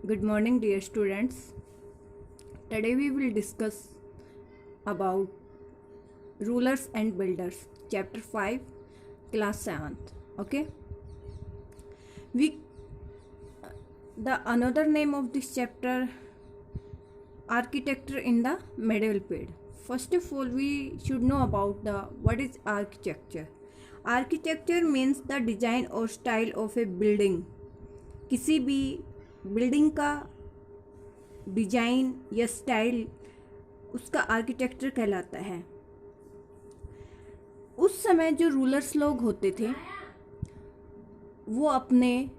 Good morning, dear students. Today we will discuss about rulers and builders, chapter 5, class 7th. Okay, we the another name of this chapter, architecture in the medieval period. First of all, we should know about the what is architecture. Architecture means the design or style of a building. किसी भी building का design या style उसका architecture कहलाता है। उस समय जो रूलर्स लोग होते थे वो अपने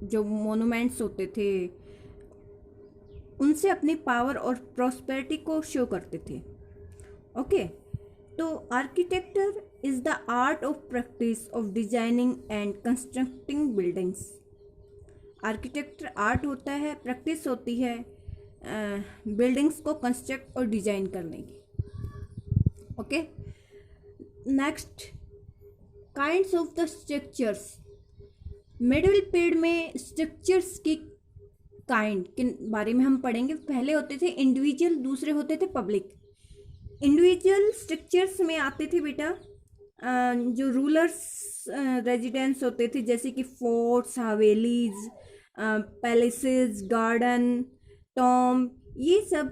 जो मोनूमेंट्स होते थे उनसे अपनी पावर और प्रॉस्पेरिटी को शो करते थे। ओके, तो architecture is the art of practice of designing and constructing buildings. Architecture art होता है, प्रैक्टिस होती है बिल्डिंग्स को कंस्ट्रक्ट और डिजाइन करने की। Okay, next, kinds of the structures. Middle period में स्ट्रक्चर्स की काइंड के बारे में हम पढ़ेंगे। पहले होते थे इंडिविजुअल, दूसरे होते थे पब्लिक। इंडिविजुअल स्ट्रक्चर्स में आते थे बेटा जो रूलर्स रेजिडेंस होते थे, जैसे कि forts, havelis, palaces, garden, Tom, ये सब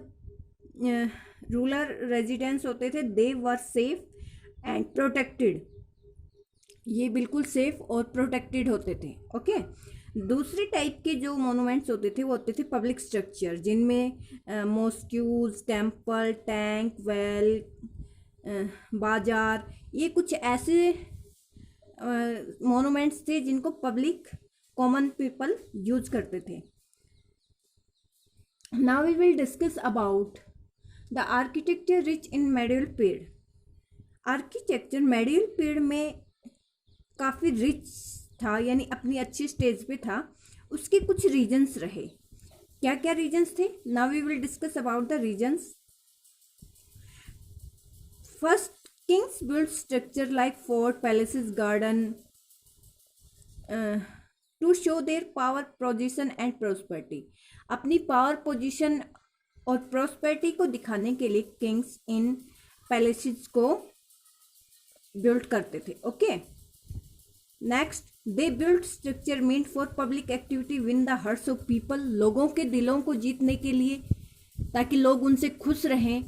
रूलर रेजिडेंस होते थे। दे वर सेफ एंड प्रोटेक्टेड, ये बिल्कुल सेफ और प्रोटेक्टेड होते थे। ओके, दूसरे टाइप के जो मोनूमेंट्स होते थे वो होते थे पब्लिक स्ट्रक्चर, जिनमें मॉस्क्यूज, टेम्पल, टैंक, वेल, बाजार, ये कुछ ऐसे मोनूमेंट्स थे जिनको पब्लिक कॉमन पीपल यूज करते थे। Now we will discuss about the architecture rich in medieval period. Architecture medieval period में काफ़ी रिच था, यानी अपनी अच्छी स्टेज पे था। उसके कुछ रीजन्स रहे। क्या क्या रीजन्स थे? Now we will discuss about the reasons. First, kings build structure like fort, palaces, garden to show their power, position and prosperity. अपनी पावर, पोजीशन और प्रोस्पेरिटी को दिखाने के लिए किंग्स इन पैलेसेस को बिल्ड करते थे। Okay, next, they build structure meant for public activity win the hearts of people. लोगों के दिलों को जीतने के लिए, ताकि लोग उनसे खुश रहें,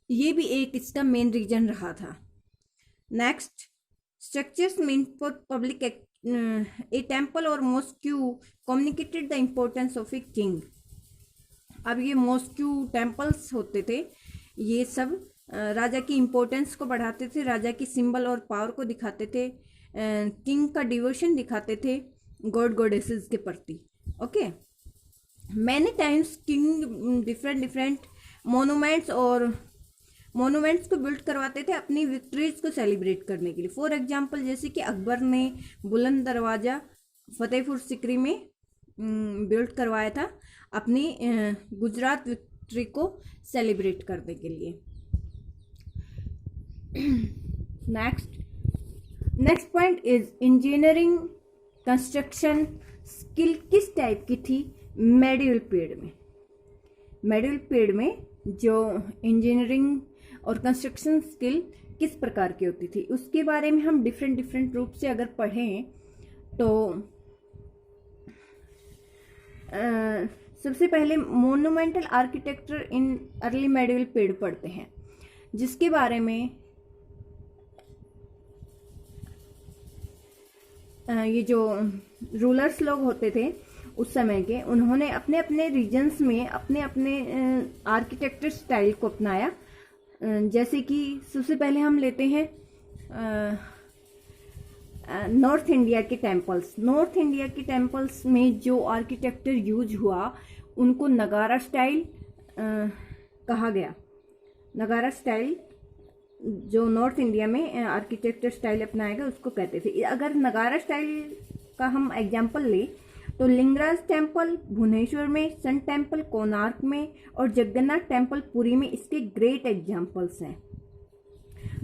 ये भी एक इसका मेन रीजन रहा था। Next, structures meant for public, a temple और mosque communicated the importance of a king. अब ये मॉस्क्यू, टेम्पल्स होते थे, ये सब राजा की इम्पोर्टेंस को बढ़ाते थे, राजा की सिंबल और पावर को दिखाते थे, किंग का डिवोशन दिखाते थे गॉड गॉडेसेस के प्रति। Okay, many times king different monuments को बिल्ड करवाते थे अपनी विक्ट्रीज को सेलिब्रेट करने के लिए। फॉर एग्जांपल, जैसे कि अकबर ने बुलंद दरवाज़ा फतेहपुर सिकरी में बिल्ड करवाया था अपनी गुजरात विक्ट्री को सेलिब्रेट करने के लिए। Next point is engineering construction skill किस टाइप की थी मेडिवल पीरियड में। मेडिवल पीरियड में जो इंजीनियरिंग और कंस्ट्रक्शन स्किल किस प्रकार की होती थी, उसके बारे में हम डिफरेंट रूप से अगर पढ़ें तो सबसे पहले monumental architecture in early medieval period पढ़ते हैं, जिसके बारे में ये जो रूलर्स लोग होते थे उस समय के, उन्होंने अपने अपने रीजन्स में अपने अपने आर्किटेक्चर स्टाइल को अपनाया। जैसे कि सबसे पहले हम लेते हैं नॉर्थ इंडिया के टेम्पल्स। नॉर्थ इंडिया के टेम्पल्स में जो आर्किटेक्चर यूज हुआ उनको नगारा स्टाइल कहा गया। नगारा स्टाइल जो नॉर्थ इंडिया में आर्किटेक्चर स्टाइल अपनाएगा उसको कहते थे। अगर नगारा स्टाइल का हम एग्जांपल लें तो लिंगराज टेम्पल भुवनेश्वर में, सन टेम्पल कोणार्क में और जगन्नाथ टेम्पल पुरी में इसके ग्रेट एग्जांपल्स हैं।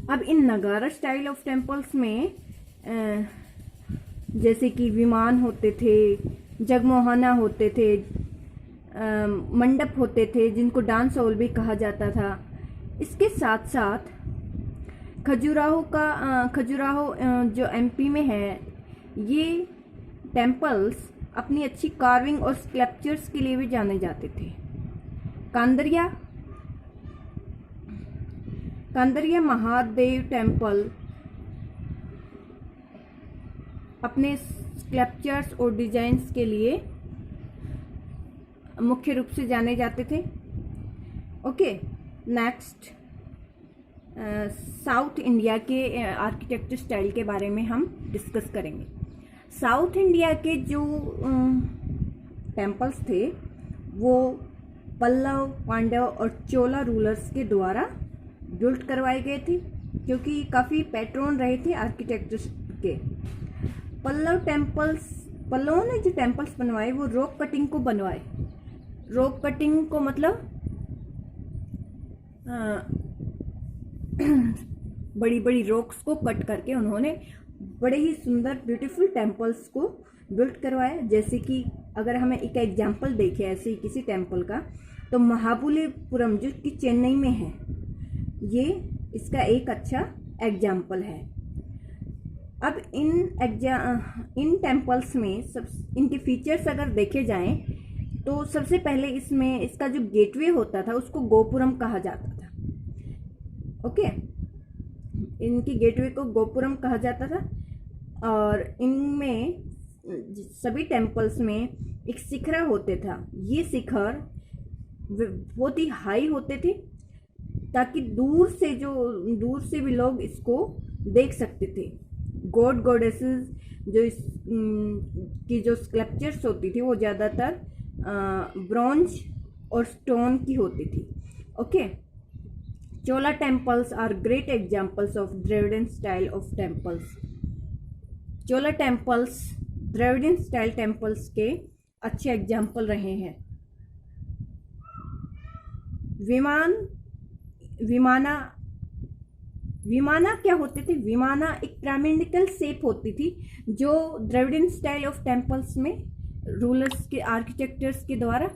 अब इन नगारा स्टाइल ऑफ टेम्पल्स में जैसे कि विमान होते थे, जगमोहना होते थे, मंडप होते थे जिनको डांस हॉल भी कहा जाता था। इसके साथ साथ खजुराहो जो एमपी में है, ये टेम्पल्स अपनी अच्छी कार्विंग और स्कल्पचर्स के लिए भी जाने जाते थे। कांदरिया महादेव टेम्पल अपने स्कल्पचर्स और डिजाइन्स के लिए मुख्य रूप से जाने जाते थे। ओके, नेक्स्ट साउथ इंडिया के आर्किटेक्चर स्टाइल के बारे में हम डिस्कस करेंगे। साउथ इंडिया के जो टेम्पल्स थे वो पल्लव, पांडव और चोला रूलर्स के द्वारा बिल्ट करवाए गए थे, क्योंकि काफ़ी पैट्रोन रहे थे आर्किटेक्चर के। पल्लवों ने जो टेम्पल्स बनवाए वो रॉक कटिंग को बनवाए। रॉक कटिंग को मतलब बड़ी बड़ी रॉक्स को कट करके उन्होंने बड़े ही सुंदर ब्यूटीफुल टेम्पल्स को बिल्ड करवाया। जैसे कि अगर हमें एक एग्जांपल देखें ऐसे ही किसी टेम्पल का, तो महाबलीपुरम जो कि चेन्नई में है, ये इसका एक अच्छा एग्जाम्पल है। अब इन टेम्पल्स में इनके फीचर्स अगर देखे जाएं तो सबसे पहले इसमें इसका जो गेटवे होता था उसको गोपुरम कहा जाता था। ओके, इनकी गेटवे को गोपुरम कहा जाता था। और इनमें सभी टेम्पल्स में एक शिखर होते था। ये शिखर बहुत ही हाई होते थे ताकि दूर से भी लोग इसको देख सकते थे। गॉड गॉडेसेस जो की जो स्कल्पचर्स होती थी वो ज़्यादातर ब्रॉन्ज और स्टोन की होती थी। Okay, Chola temples are great examples of Dravidian style of temples. Chola temples Dravidian style temples के अच्छे एग्जाम्पल रहे हैं। विमाना क्या होते थे? विमाना एक पिरामिडल शेप होती थी जो द्रविडियन स्टाइल ऑफ टेम्पल्स में रूलर्स के आर्किटेक्चर्स के द्वारा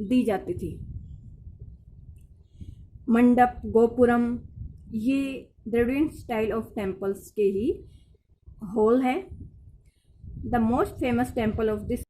दी जाती थी। मंडप, गोपुरम, ये द्रविडियन स्टाइल ऑफ टेम्पल्स के ही होल है। The most famous temple of this